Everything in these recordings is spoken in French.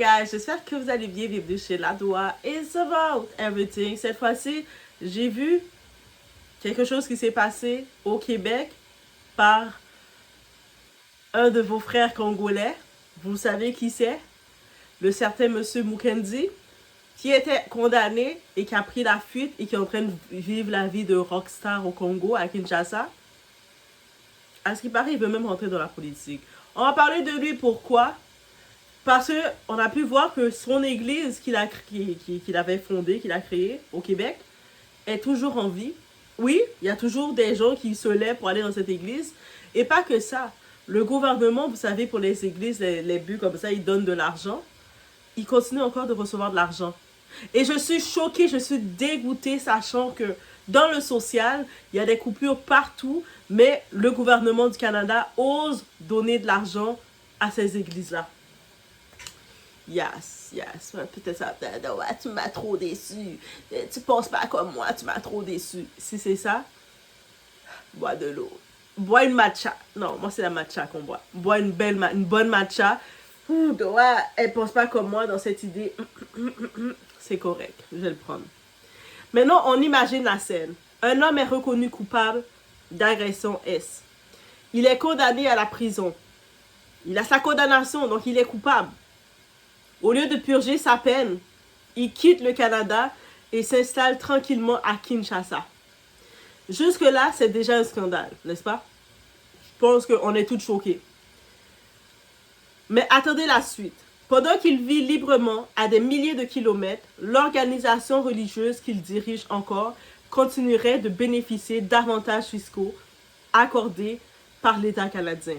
Guys, j'espère que vous allez bien. Bienvenue chez Ladoa. It's about everything. Cette fois-ci, j'ai vu quelque chose qui s'est passé au Québec par un de vos frères congolais. Vous savez qui c'est? Le certain monsieur Mukendi, qui était condamné et qui a pris la fuite et qui est en train de vivre la vie de rockstar au Congo, à Kinshasa. À ce qui paraît, il veut même rentrer dans la politique. On va parler de lui. Pourquoi? Parce qu'on a pu voir que son église qu'il avait fondée, qu'il a créée au Québec, est toujours en vie. Oui, il y a toujours des gens qui se lèvent pour aller dans cette église. Et pas que ça. Le gouvernement, vous savez, pour les églises, les buts comme ça, ils donnent de l'argent. Ils continuent encore de recevoir de l'argent. Et je suis choquée, je suis dégoûtée, sachant que dans le social, il y a des coupures partout, mais le gouvernement du Canada ose donner de l'argent à ces églises-là. Yes. Peut-être ça, tu m'as trop déçu. Tu penses pas comme moi, tu m'as trop déçu. Si c'est ça, bois de l'eau. Bois une matcha. Non, moi c'est la matcha qu'on boit. Bois une bonne matcha. Elle pense pas comme moi dans cette idée. C'est correct, je vais le prendre. Maintenant, on imagine la scène. Un homme est reconnu coupable d'agression S. Il est condamné à la prison. Il a sa condamnation, donc il est coupable. Au lieu de purger sa peine, il quitte le Canada et s'installe tranquillement à Kinshasa. Jusque-là, c'est déjà un scandale, n'est-ce pas? Je pense qu'on est tous choqués. Mais attendez la suite. Pendant qu'il vit librement à des milliers de kilomètres, l'organisation religieuse qu'il dirige encore continuerait de bénéficier d'avantages fiscaux accordés par l'État canadien.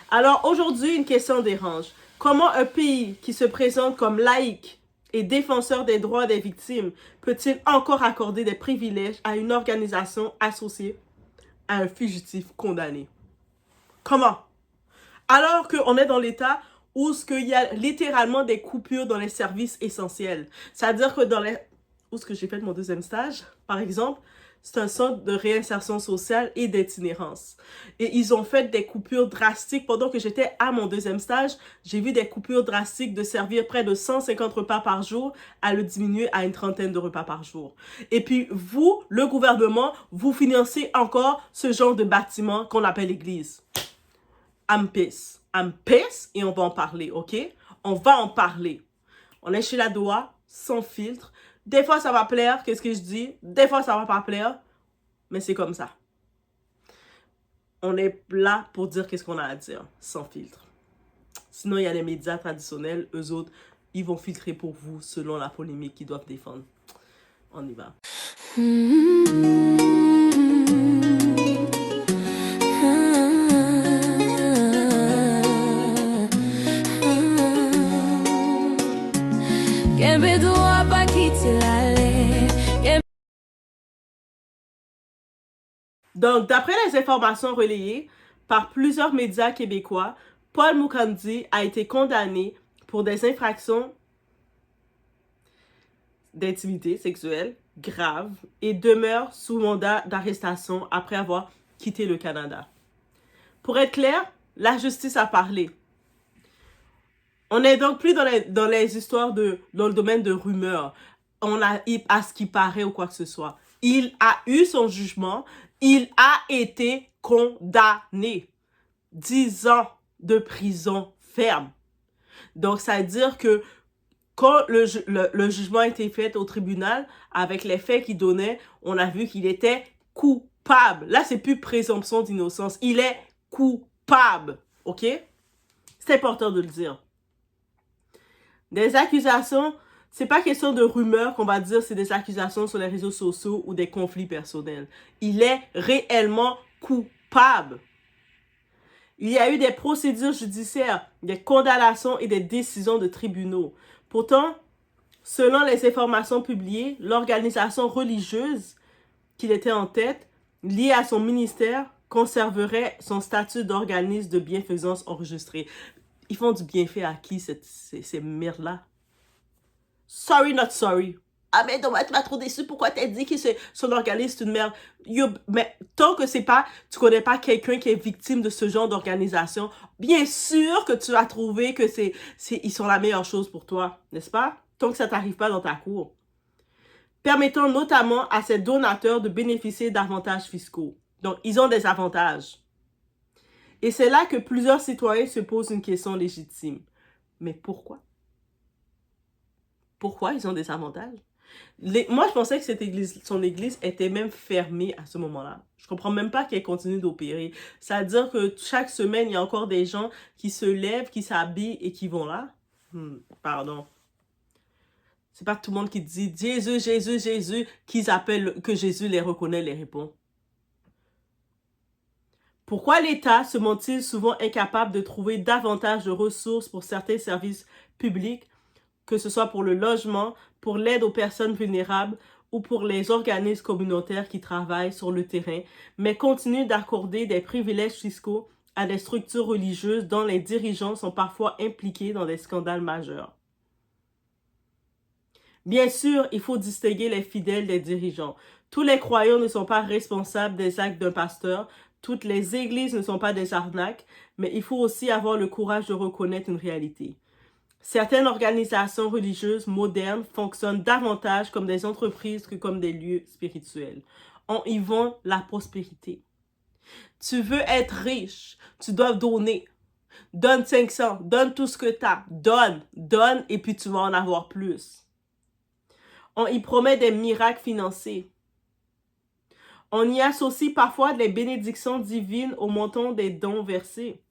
Alors aujourd'hui, une question dérange. Comment un pays qui se présente comme laïque et défenseur des droits des victimes peut-il encore accorder des privilèges à une organisation associée à un fugitif condamné? Comment? Alors qu'on est dans l'État où il y a littéralement des coupures dans les services essentiels. C'est-à-dire que dans les... Où est-ce que j'ai fait mon deuxième stage, par exemple, c'est un centre de réinsertion sociale et d'itinérance. Et ils ont fait des coupures drastiques. Pendant que j'étais à mon deuxième stage, j'ai vu des coupures drastiques de servir près de 150 repas par jour à le diminuer à une trentaine de repas par jour. Et puis vous, le gouvernement, vous financez encore ce genre de bâtiment qu'on appelle l'église. I'm pissed. I'm pissed et on va en parler, ok? On va en parler. On est chez Ladoa, sans filtre. Des fois, ça va plaire, qu'est-ce que je dis? Des fois, ça va pas plaire, mais c'est comme ça. On est là pour dire qu'est-ce qu'on a à dire, sans filtre. Sinon, il y a les médias traditionnels, eux autres, ils vont filtrer pour vous selon la polémique qu'ils doivent défendre. On y va. Donc, d'après les informations relayées par plusieurs médias québécois, Paul Mukendi a été condamné pour des infractions d'intimité sexuelle graves et demeure sous mandat d'arrestation après avoir quitté le Canada. Pour être clair, la justice a parlé. On n'est donc plus dans les histoires dans le domaine de rumeurs. On a à ce qui paraît ou quoi que ce soit. Il a eu son jugement. Il a été condamné. 10 ans de prison ferme. Donc, ça veut dire que quand le jugement a été fait au tribunal, avec les faits qu'il donnait, on a vu qu'il était coupable. Là, c'est plus présomption d'innocence. Il est coupable. OK? C'est important de le dire. Des accusations, c'est pas question de rumeurs qu'on va dire c'est des accusations sur les réseaux sociaux ou des conflits personnels. Il est réellement coupable. Il y a eu des procédures judiciaires, des condamnations et des décisions de tribunaux. Pourtant, selon les informations publiées, l'organisation religieuse qu'il était en tête, liée à son ministère, conserverait son statut d'organisme de bienfaisance enregistré. Ils font du bienfait à qui, ces merdes-là? Sorry, not sorry. Ah, mais non, tu m'as trop déçu. Pourquoi t'as dit que son organisme, c'est une merde? Mais tant que tu connais pas quelqu'un qui est victime de ce genre d'organisation, bien sûr que tu vas trouver que ils sont la meilleure chose pour toi, n'est-ce pas? Tant que ça t'arrive pas dans ta cour. Permettant notamment à ces donateurs de bénéficier d'avantages fiscaux. Donc, ils ont des avantages. Et c'est là que plusieurs citoyens se posent une question légitime. Mais pourquoi? Pourquoi ils ont des avantages? Moi, je pensais que son église était même fermée à ce moment-là. Je comprends même pas qu'elle continue d'opérer. C'est-à-dire que chaque semaine, il y a encore des gens qui se lèvent, qui s'habillent et qui vont là. Pardon. C'est pas tout le monde qui dit Jésus, Jésus, Jésus, qu'ils appellent, que Jésus les reconnaît, les répond. Pourquoi l'État se montre-t-il souvent incapable de trouver davantage de ressources pour certains services publics, que ce soit pour le logement, pour l'aide aux personnes vulnérables ou pour les organismes communautaires qui travaillent sur le terrain, mais continue d'accorder des privilèges fiscaux à des structures religieuses dont les dirigeants sont parfois impliqués dans des scandales majeurs? Bien sûr, il faut distinguer les fidèles des dirigeants. Tous les croyants ne sont pas responsables des actes d'un pasteur, toutes les églises ne sont pas des arnaques, mais il faut aussi avoir le courage de reconnaître une réalité. Certaines organisations religieuses modernes fonctionnent davantage comme des entreprises que comme des lieux spirituels. On y vend la prospérité. Tu veux être riche, tu dois donner. Donne 500, donne tout ce que tu as. Donne et puis tu vas en avoir plus. On y promet des miracles financiers. On y associe parfois des bénédictions divines au montant des dons versés.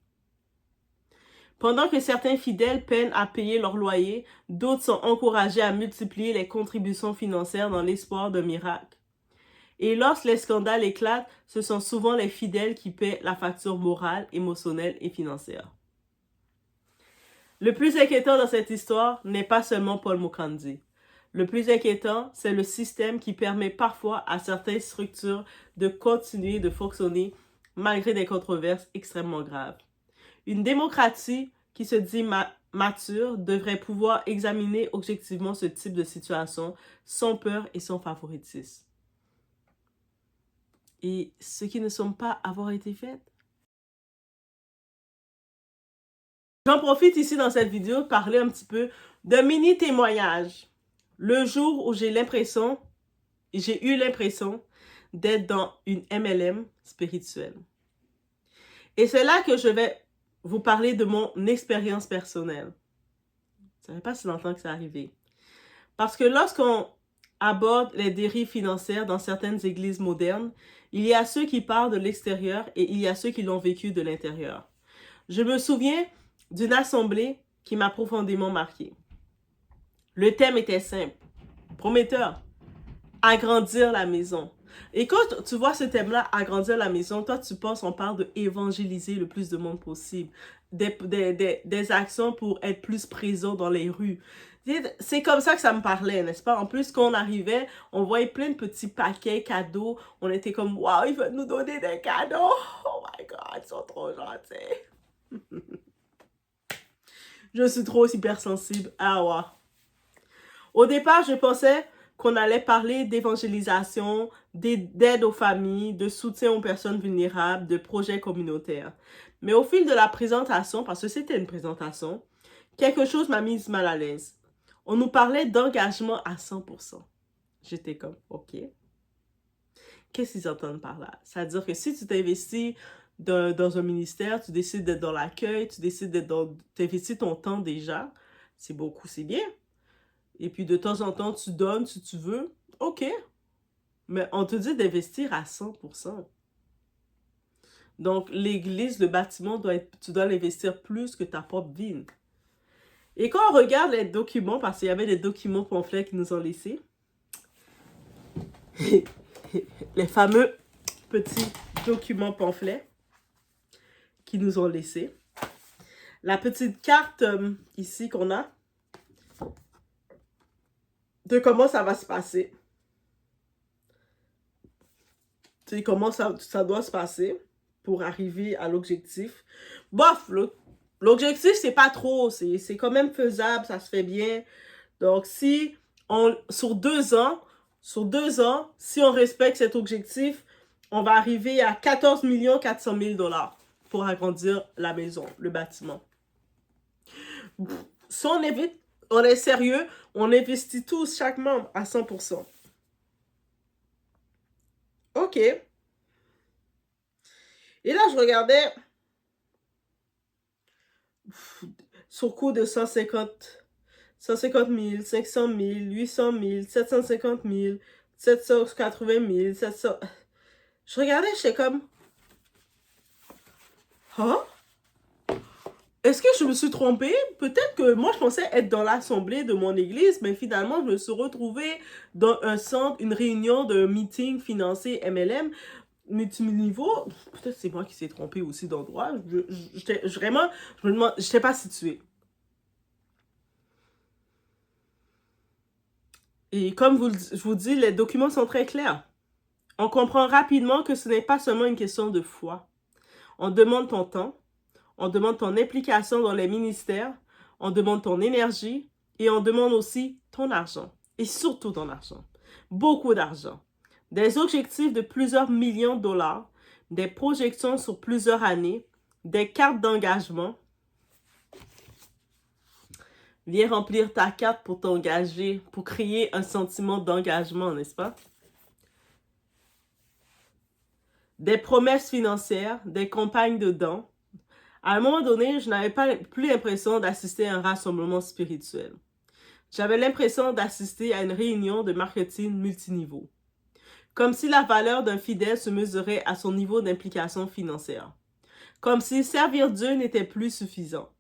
Pendant que certains fidèles peinent à payer leur loyer, d'autres sont encouragés à multiplier les contributions financières dans l'espoir d'un miracle. Et lorsque les scandales éclatent, ce sont souvent les fidèles qui paient la facture morale, émotionnelle et financière. Le plus inquiétant dans cette histoire n'est pas seulement Paul Mukandi. Le plus inquiétant, c'est le système qui permet parfois à certaines structures de continuer de fonctionner malgré des controverses extrêmement graves. Une démocratie qui se dit mature devrait pouvoir examiner objectivement ce type de situation sans peur et sans favoritisme. Et ce qui ne semble pas avoir été fait. J'en profite ici dans cette vidéo de parler un petit peu d'un mini témoignage. Le jour où j'ai eu l'impression d'être dans une MLM spirituelle. Et c'est là que je vais vous parler de mon expérience personnelle. Ça ne fait pas si longtemps que c'est arrivé. Parce que lorsqu'on aborde les dérives financières dans certaines églises modernes, il y a ceux qui parlent de l'extérieur et il y a ceux qui l'ont vécu de l'intérieur. Je me souviens d'une assemblée qui m'a profondément marqué. Le thème était simple, prometteur, agrandir la maison. Et quand tu vois ce thème-là, agrandir la maison, toi tu penses, on parle de évangéliser le plus de monde possible, des actions pour être plus présent dans les rues. C'est comme ça que ça me parlait, n'est-ce pas? En plus, quand on arrivait, on voyait plein de petits paquets cadeaux. On était comme, waouh, ils veulent nous donner des cadeaux. Oh my God, ils sont trop gentils. Je suis trop hypersensible. Ah ouais. Au départ, je pensais qu'on allait parler d'évangélisation, d'aide aux familles, de soutien aux personnes vulnérables, de projets communautaires. Mais au fil de la présentation, parce que c'était une présentation, quelque chose m'a mise mal à l'aise. On nous parlait d'engagement à 100%. J'étais comme, ok. Qu'est-ce qu'ils entendent par là? C'est-à-dire que si tu t'investis dans un ministère, tu décides d'être dans l'accueil, tu décides d'investir ton temps déjà, c'est beaucoup, c'est bien. Et puis de temps en temps, tu donnes si tu veux, ok. Mais on te dit d'investir à 100%. Donc l'église, le bâtiment, tu dois l'investir plus que ta propre vie. Et quand on regarde les documents, parce qu'il y avait des documents pamphlets qui nous ont laissés, les fameux petits documents pamphlets qui nous ont laissés, la petite carte ici qu'on a, de comment ça va se passer. Tu sais, comment ça doit se passer pour arriver à l'objectif. Bof, l'objectif, c'est pas trop. C'est quand même faisable, ça se fait bien. Donc, si sur 2 ans, si on respecte cet objectif, on va arriver à 14 400 000 $ pour agrandir la maison, le bâtiment. Si on est sérieux, on investit tous, chaque membre, à 100%. OK. Et là, je regardais sur coût de 150 000, 500 000, 800 000, 750 000, 780 000, 700... Je regardais, j'étais comme... Hein? Est-ce que je me suis trompée? Peut-être que moi, je pensais être dans l'assemblée de mon église, mais finalement, je me suis retrouvée dans un centre, une réunion de meeting financier MLM, multiniveau. Peut-être c'est moi qui s'est trompée aussi d'endroit. Vraiment, je me demande, je n'étais pas située. Et comme je vous dis, les documents sont très clairs. On comprend rapidement que ce n'est pas seulement une question de foi. On demande ton temps, on demande ton implication dans les ministères, on demande ton énergie et on demande aussi ton argent. Et surtout ton argent. Beaucoup d'argent. Des objectifs de plusieurs millions de dollars, des projections sur plusieurs années, des cartes d'engagement. Viens remplir ta carte pour t'engager, pour créer un sentiment d'engagement, n'est-ce pas? Des promesses financières, des campagnes de dons. À un moment donné, je n'avais plus l'impression d'assister à un rassemblement spirituel. J'avais l'impression d'assister à une réunion de marketing multiniveau. Comme si la valeur d'un fidèle se mesurait à son niveau d'implication financière. Comme si servir Dieu n'était plus suffisant.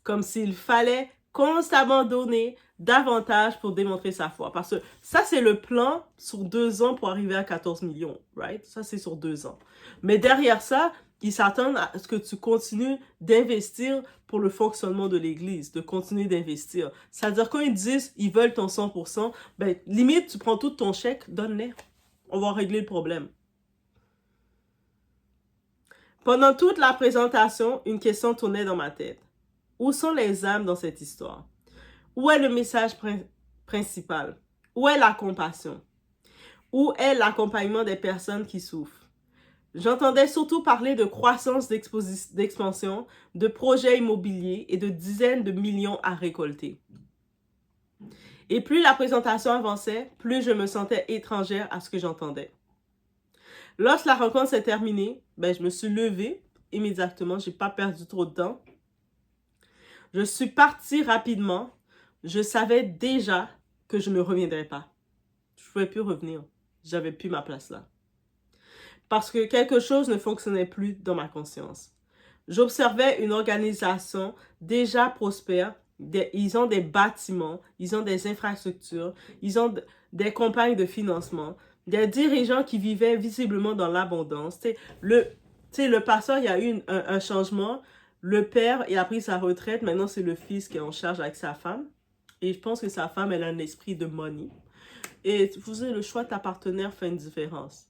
Comme s'il fallait constamment donner davantage pour démontrer sa foi. Parce que ça, c'est le plan sur 2 ans pour arriver à 14 millions, right? Ça, c'est sur 2 ans. Mais derrière ça, ils s'attendent à ce que tu continues d'investir pour le fonctionnement de l'Église, de continuer d'investir. C'est-à-dire, quand ils disent ils veulent ton 100%, ben, limite, tu prends tout ton chèque, donne-les. On va régler le problème. Pendant toute la présentation, une question tournait dans ma tête. Où sont les âmes dans cette histoire? Où est le message principal? Où est la compassion? Où est l'accompagnement des personnes qui souffrent? J'entendais surtout parler de croissance d'expansion, de projets immobiliers et de dizaines de millions à récolter. Et plus la présentation avançait, plus je me sentais étrangère à ce que j'entendais. Lorsque la rencontre s'est terminée, je me suis levée immédiatement, je n'ai pas perdu trop de temps. Je suis partie rapidement. Je savais déjà que je ne reviendrais pas. Je ne pouvais plus revenir. J'avais plus ma place là. Parce que quelque chose ne fonctionnait plus dans ma conscience. J'observais une organisation déjà prospère. Ils ont des bâtiments, ils ont des infrastructures, ils ont des campagnes de financement, des dirigeants qui vivaient visiblement dans l'abondance. Le pasteur, il y a eu un changement. Le père, il a pris sa retraite. Maintenant, c'est le fils qui est en charge avec sa femme. Et je pense que sa femme, elle a un esprit de money. Et vous savez, le choix de ta partenaire fait une différence.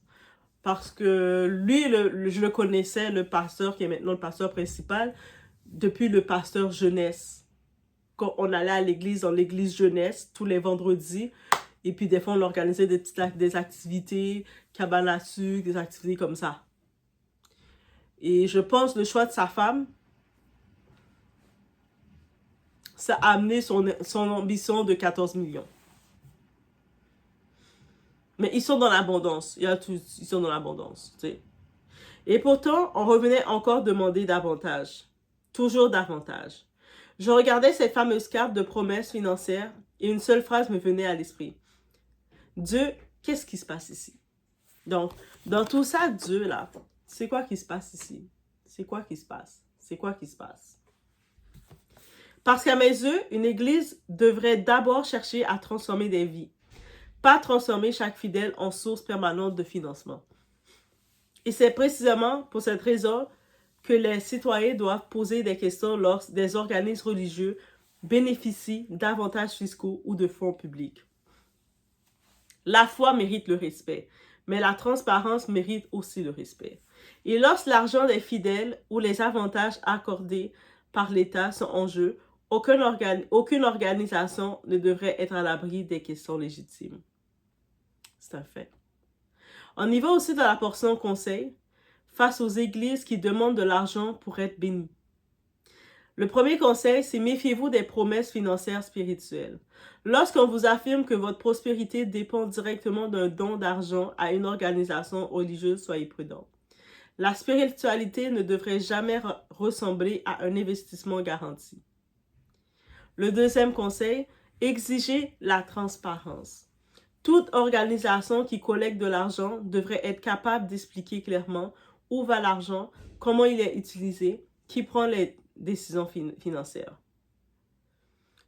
Parce que lui, je le connaissais, le pasteur qui est maintenant le pasteur principal, depuis le pasteur jeunesse. Quand on allait à l'église, dans l'église jeunesse, tous les vendredis. Et puis des fois, on organisait des activités, cabane à sucre, des activités comme ça. Et je pense que le choix de sa femme, ça a amené son ambition de 14 millions. Mais ils sont dans l'abondance. Ils sont dans l'abondance. Et pourtant, on revenait encore demander davantage. Toujours davantage. Je regardais cette fameuse carte de promesses financières et une seule phrase me venait à l'esprit. Dieu, qu'est-ce qui se passe ici? Donc, dans tout ça, Dieu, là, c'est quoi qui se passe ici? C'est quoi qui se passe? C'est quoi qui se passe? Parce qu'à mes yeux, une église devrait d'abord chercher à transformer des vies, pas transformer chaque fidèle en source permanente de financement. Et c'est précisément pour cette raison que les citoyens doivent poser des questions lorsque des organismes religieux bénéficient d'avantages fiscaux ou de fonds publics. La foi mérite le respect, mais la transparence mérite aussi le respect. Et lorsque l'argent des fidèles ou les avantages accordés par l'État sont en jeu, Aucune organisation ne devrait être à l'abri des questions légitimes. C'est un fait. On y va aussi dans la portion conseil, face aux églises qui demandent de l'argent pour être bénies. Le premier conseil, c'est méfiez-vous des promesses financières spirituelles. Lorsqu'on vous affirme que votre prospérité dépend directement d'un don d'argent à une organisation religieuse, soyez prudents. La spiritualité ne devrait jamais ressembler à un investissement garanti. Le deuxième conseil, exigez la transparence. Toute organisation qui collecte de l'argent devrait être capable d'expliquer clairement où va l'argent, comment il est utilisé, qui prend les décisions financières.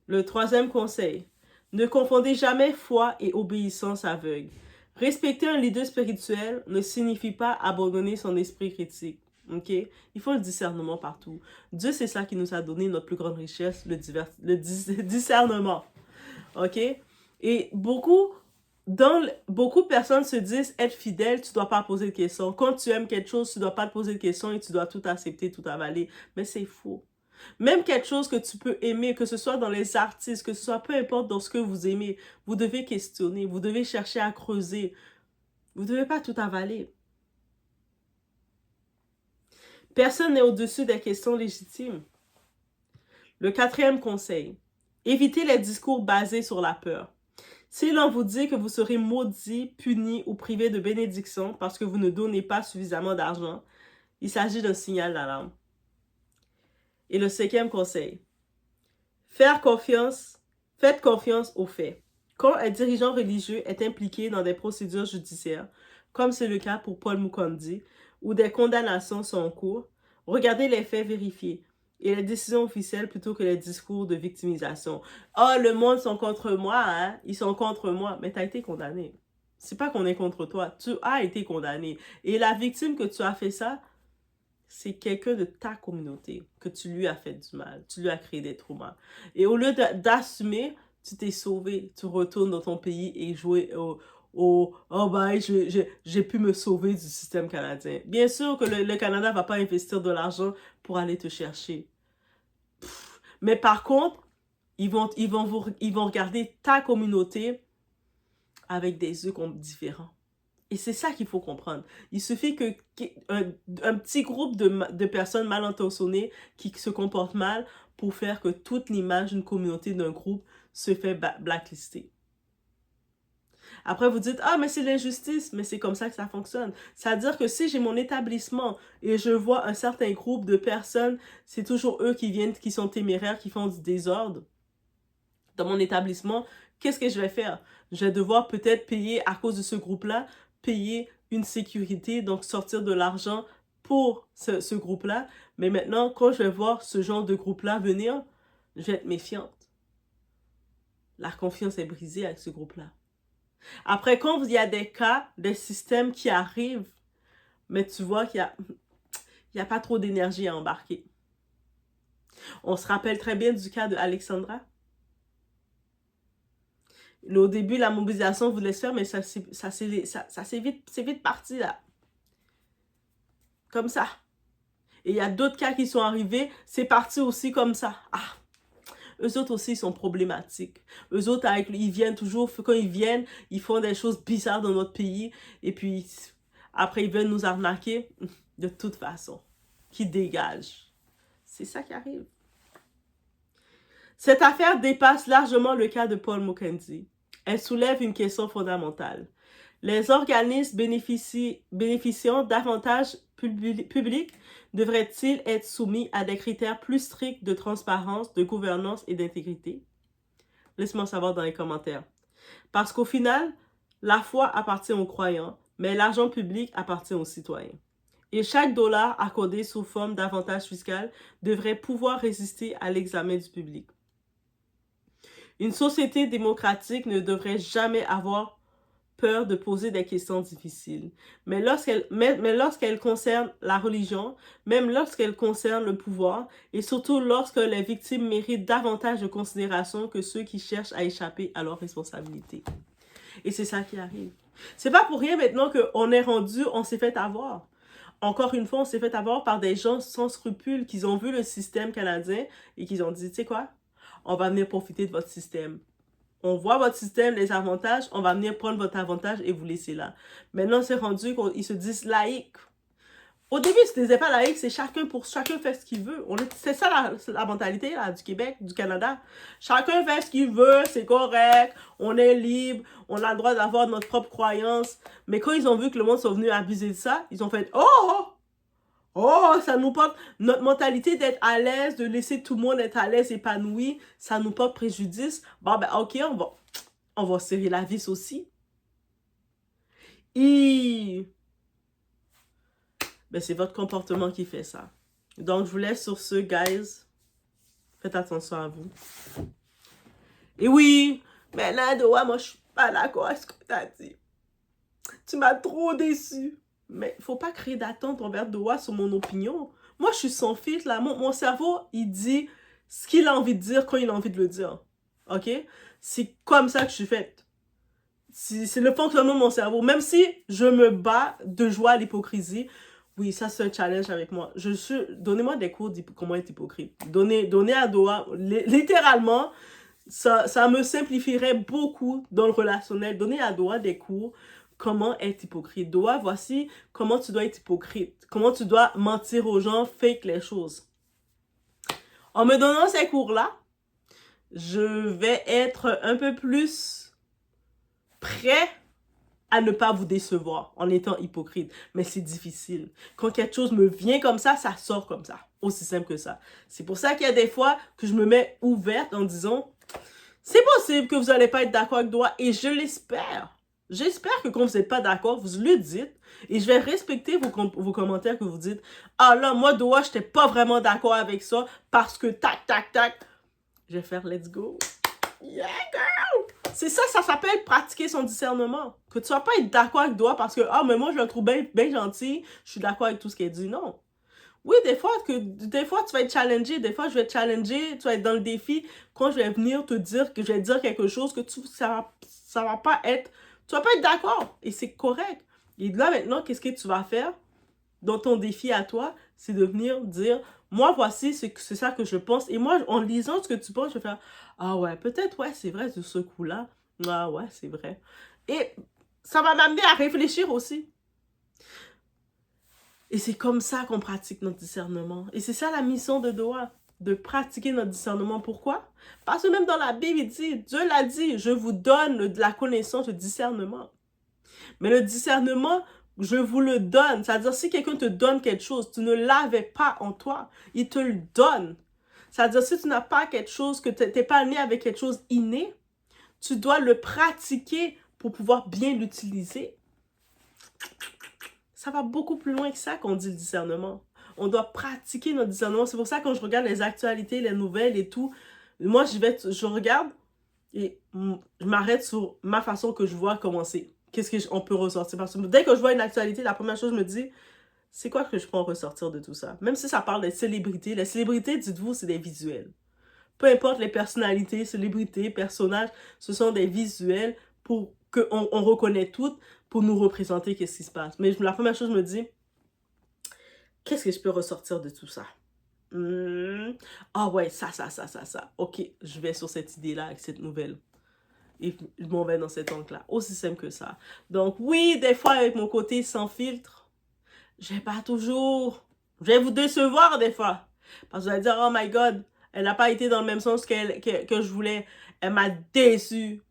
Le troisième conseil, ne confondez jamais foi et obéissance aveugle. Respecter un leader spirituel ne signifie pas abandonner son esprit critique. Okay? Il faut le discernement partout. Dieu, c'est ça qui nous a donné notre plus grande richesse, le discernement. Ok? Et beaucoup de personnes se disent être fidèle, tu ne dois pas poser de questions. Quand tu aimes quelque chose, tu ne dois pas te poser de questions et tu dois tout accepter, tout avaler. Mais c'est faux. Même quelque chose que tu peux aimer, que ce soit dans les artistes, que ce soit peu importe dans ce que vous aimez, vous devez questionner, vous devez chercher à creuser. Vous ne devez pas tout avaler. Personne n'est au-dessus des questions légitimes. Le quatrième conseil, évitez les discours basés sur la peur. Si l'on vous dit que vous serez maudit, puni ou privé de bénédiction parce que vous ne donnez pas suffisamment d'argent, il s'agit d'un signal d'alarme. Et le cinquième conseil, faites confiance aux faits. Quand un dirigeant religieux est impliqué dans des procédures judiciaires, comme c'est le cas pour Paul Mukondi, où des condamnations sont en cours, regardez les faits vérifiés et les décisions officielles plutôt que les discours de victimisation. « Oh, le monde sont contre moi, hein? Ils sont contre moi. » Mais tu as été condamné. C'est pas qu'on est contre toi. Tu as été condamné. Et la victime que tu as fait ça, c'est quelqu'un de ta communauté que tu lui as fait du mal. Tu lui as créé des traumas. Et au lieu d'assumer, tu t'es sauvé. Tu retournes dans ton pays et jouer oh ben, j'ai pu me sauver du système canadien. Bien sûr que le Canada ne va pas investir de l'argent pour aller te chercher. Mais par contre, ils vont regarder ta communauté avec des yeux différents. Et c'est ça qu'il faut comprendre. Il suffit qu'un petit groupe de personnes mal intentionnées qui se comportent mal pour faire que toute l'image d'une communauté, d'un groupe, se fait blacklister. Après, vous dites, ah, mais c'est l'injustice, mais c'est comme ça que ça fonctionne. C'est-à-dire que si j'ai mon établissement et je vois un certain groupe de personnes, c'est toujours eux qui viennent, qui sont téméraires, qui font du désordre dans mon établissement, qu'est-ce que je vais faire? Je vais devoir peut-être payer, à cause de ce groupe-là, payer une sécurité, donc sortir de l'argent pour ce groupe-là. Mais maintenant, quand je vais voir ce genre de groupe-là venir, je vais être méfiante. La confiance est brisée avec ce groupe-là. Après, quand il y a des cas, des systèmes qui arrivent, mais tu vois qu'il n'y a pas trop d'énergie à embarquer. On se rappelle très bien du cas de Alexandra. Au début, la mobilisation voulait se faire, mais ça c'est vite parti là. Comme ça. Et il y a d'autres cas qui sont arrivés, c'est parti aussi comme ça. Ah! Eux autres aussi, ils sont problématiques. Eux autres, ils viennent toujours, quand ils viennent, ils font des choses bizarres dans notre pays. Et puis, après, ils veulent nous arnaquer. De toute façon, qui dégagent. C'est ça qui arrive. Cette affaire dépasse largement le cas de Paul Mukendi. Elle soulève une question fondamentale. Les organismes bénéficiant d'avantages publics devraient-ils être soumis à des critères plus stricts de transparence, de gouvernance et d'intégrité? Laisse-moi savoir dans les commentaires. Parce qu'au final, la foi appartient aux croyants, mais l'argent public appartient aux citoyens. Et chaque dollar accordé sous forme d'avantage fiscal devrait pouvoir résister à l'examen du public. Une société démocratique ne devrait jamais avoir peur de poser des questions difficiles. Mais lorsqu'elles concernent la religion, même lorsqu'elles concernent le pouvoir, et surtout lorsque les victimes méritent davantage de considération que ceux qui cherchent à échapper à leurs responsabilités. Et c'est ça qui arrive. C'est pas pour rien maintenant qu'on est rendu, on s'est fait avoir. Encore une fois, on s'est fait avoir par des gens sans scrupules qui ont vu le système canadien et qui ont dit, tu sais quoi? on va venir profiter de votre système. On voit votre système, les avantages, on va venir prendre votre avantage et vous laisser là. Maintenant, c'est rendu qu'ils se disent laïcs. Au début, ce n'était pas laïque, c'est chacun fait ce qu'il veut. C'est ça la mentalité là, du Québec, du Canada. Chacun fait ce qu'il veut, c'est correct, on est libre, on a le droit d'avoir notre propre croyance. Mais quand ils ont vu que le monde sont venus abuser de ça, ils ont fait « Oh, ça nous porte notre mentalité d'être à l'aise, de laisser tout le monde être à l'aise, épanoui, ça nous porte préjudice. Bon, ben, ok, on va serrer la vis aussi. » Ben, c'est votre comportement qui fait ça. Donc, je vous laisse sur ce, guys. Faites attention à vous. Et oui, mais Nadoa, moi, je suis pas d'accord avec ce que tu as dit. Tu m'as trop déçu. Mais il faut pas créer d'attente envers Doa sur mon opinion. Moi, je suis sans filtre, là. Mon cerveau, il dit ce qu'il a envie de dire quand il a envie de le dire. OK? C'est comme ça que je suis faite. C'est le fonctionnement de mon cerveau. Même si je me bats de joie à l'hypocrisie, oui, ça c'est un challenge avec moi. Donnez-moi des cours de comment être hypocrite. Donnez à Doa, littéralement, ça me simplifierait beaucoup dans le relationnel. Donnez à Doa des cours comment être hypocrite. Doa, voici comment tu dois être hypocrite. Comment tu dois mentir aux gens, fake les choses. En me donnant ces cours-là, je vais être un peu plus prêt à ne pas vous décevoir en étant hypocrite. Mais c'est difficile. Quand quelque chose me vient comme ça sort comme ça. Aussi simple que ça. C'est pour ça qu'il y a des fois que je me mets ouverte en disant, c'est possible que vous n'allez pas être d'accord avec Doa et je l'espère. J'espère que quand vous n'êtes pas d'accord, vous le dites et je vais respecter vos commentaires que vous dites. Ah là, moi, Doa, je n'étais pas vraiment d'accord avec ça parce que tac, tac, tac. Je vais faire let's go. Yeah, girl! C'est ça s'appelle pratiquer son discernement. Que tu ne vas pas être d'accord avec Doa parce que, ah, mais moi, je le trouve bien gentil, je suis d'accord avec tout ce qu'elle dit. Non. Oui, des fois, tu vas être challengé, des fois, je vais te challenger, tu vas être dans le défi. Quand je vais venir te dire que je vais dire quelque chose que ça va pas être, tu vas pas être d'accord. Et c'est correct. Et là, maintenant, qu'est-ce que tu vas faire dans ton défi à toi? C'est de venir dire, moi, voici, c'est ça que je pense. Et moi, en lisant ce que tu penses, je vais faire, ah ouais, peut-être, ouais, c'est vrai, de ce coup-là. Ah ouais, c'est vrai. Et ça va m'amener à réfléchir aussi. Et c'est comme ça qu'on pratique notre discernement. Et c'est ça la mission de Doa, de pratiquer notre discernement. Pourquoi? Parce que même dans la Bible, il dit, Dieu l'a dit, je vous donne de la connaissance, le discernement. Mais le discernement, je vous le donne. C'est-à-dire, si quelqu'un te donne quelque chose, tu ne l'avais pas en toi, il te le donne. C'est-à-dire, si tu n'as pas quelque chose, que tu n'es pas né avec quelque chose inné, tu dois le pratiquer pour pouvoir bien l'utiliser. Ça va beaucoup plus loin que ça qu'on dit le discernement. On doit pratiquer notre discernement. C'est pour ça que quand je regarde les actualités, les nouvelles et tout, moi, je regarde et je m'arrête sur ma façon que je vois commencer. Qu'est-ce qu'on peut ressortir? Parce que dès que je vois une actualité, la première chose, je me dis, c'est quoi que je peux en ressortir de tout ça? Même si ça parle des célébrités. Les célébrités, dites-vous, c'est des visuels. Peu importe les personnalités, célébrités, personnages, ce sont des visuels pour qu'on reconnaît toutes pour nous représenter qu'est-ce qui se passe. Mais la première chose, je me dis, qu'est-ce que je peux ressortir de tout ça? Ah ouais, ça. Ok, je vais sur cette idée-là avec cette nouvelle. Et je m'en vais dans cet angle-là. Aussi simple que ça. Donc oui, des fois, avec mon côté sans filtre, je vais pas toujours... Je vais vous décevoir des fois. Parce que vous allez dire, oh my God, elle n'a pas été dans le même sens que je voulais. Elle m'a déçue.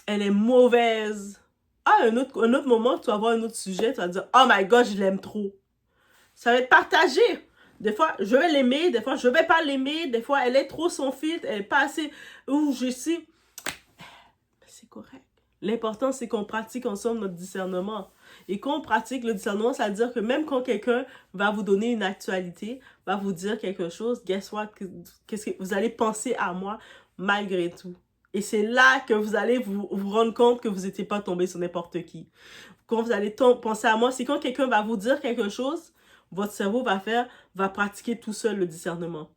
Elle est mauvaise. Ah, un autre moment, tu vas voir un autre sujet, tu vas dire, oh my God, je l'aime trop. Ça va être partagé. Des fois, je vais l'aimer, des fois, je vais pas l'aimer, des fois, elle est trop sans filtre, elle est pas assez... Ouh, je sais. C'est correct. L'important, c'est qu'on pratique ensemble notre discernement. Et quand on pratique le discernement, ça veut dire que même quand quelqu'un va vous donner une actualité, va vous dire quelque chose, guess what? Qu'est-ce que vous allez penser à moi malgré tout. Et c'est là que vous allez vous rendre compte que vous n'étiez pas tombé sur n'importe qui. Quand vous allez penser à moi, c'est quand quelqu'un va vous dire quelque chose, votre cerveau va pratiquer tout seul le discernement.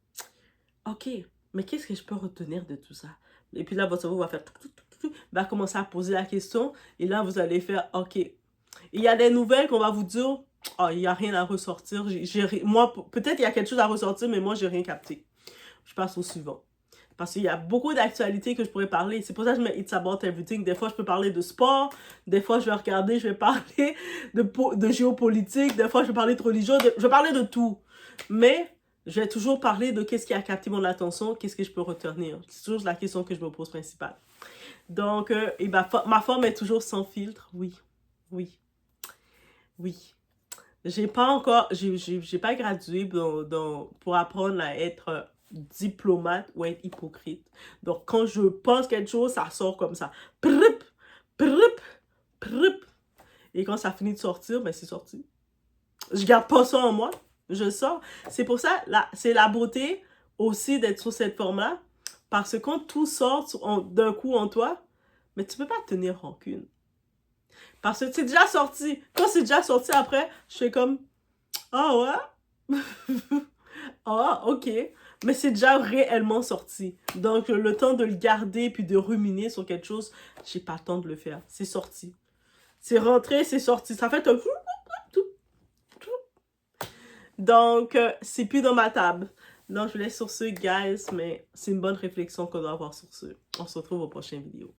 Ok, mais qu'est-ce que je peux retenir de tout ça? Et puis là, votre cerveau va faire... va commencer à poser la question. Et là, vous allez faire, ok. Il y a des nouvelles qu'on va vous dire, oh, il n'y a rien à ressortir. Moi, peut-être il y a quelque chose à ressortir, mais moi, j'ai rien capté. Je passe au suivant. Parce qu'il y a beaucoup d'actualités que je pourrais parler. C'est pour ça que je mets It's About Everything. Des fois, je peux parler de sport. Des fois, je vais regarder, je vais parler de géopolitique. Des fois, je vais parler de religion. Je vais parler de tout. Mais je vais toujours parler de qu'est-ce qui a capté mon attention, qu'est-ce que je peux retenir. C'est toujours la question que je me pose principale. Donc, ma forme est toujours sans filtre. Oui, oui, oui. J'ai pas gradué pour apprendre à être diplomate ou être hypocrite. Donc, quand je pense quelque chose, ça sort comme ça. Prip, prip, prip. Et quand ça finit de sortir, ben c'est sorti. Je garde pas ça en moi. Je sors. C'est pour ça, c'est la beauté aussi d'être sur cette forme-là. Parce que quand tout sort d'un coup en toi, mais tu peux pas tenir rancune. Parce que c'est déjà sorti. Quand c'est déjà sorti après, je fais comme, ah ouais? Ah, ok. Mais c'est déjà réellement sorti. Donc, le temps de le garder puis de ruminer sur quelque chose, j'ai pas le temps de le faire. C'est sorti. C'est rentré, c'est sorti. Ça fait un... Donc, c'est plus dans ma table. Donc, je vous laisse sur ce, guys. Mais c'est une bonne réflexion qu'on doit avoir sur ce. On se retrouve aux prochaines vidéos.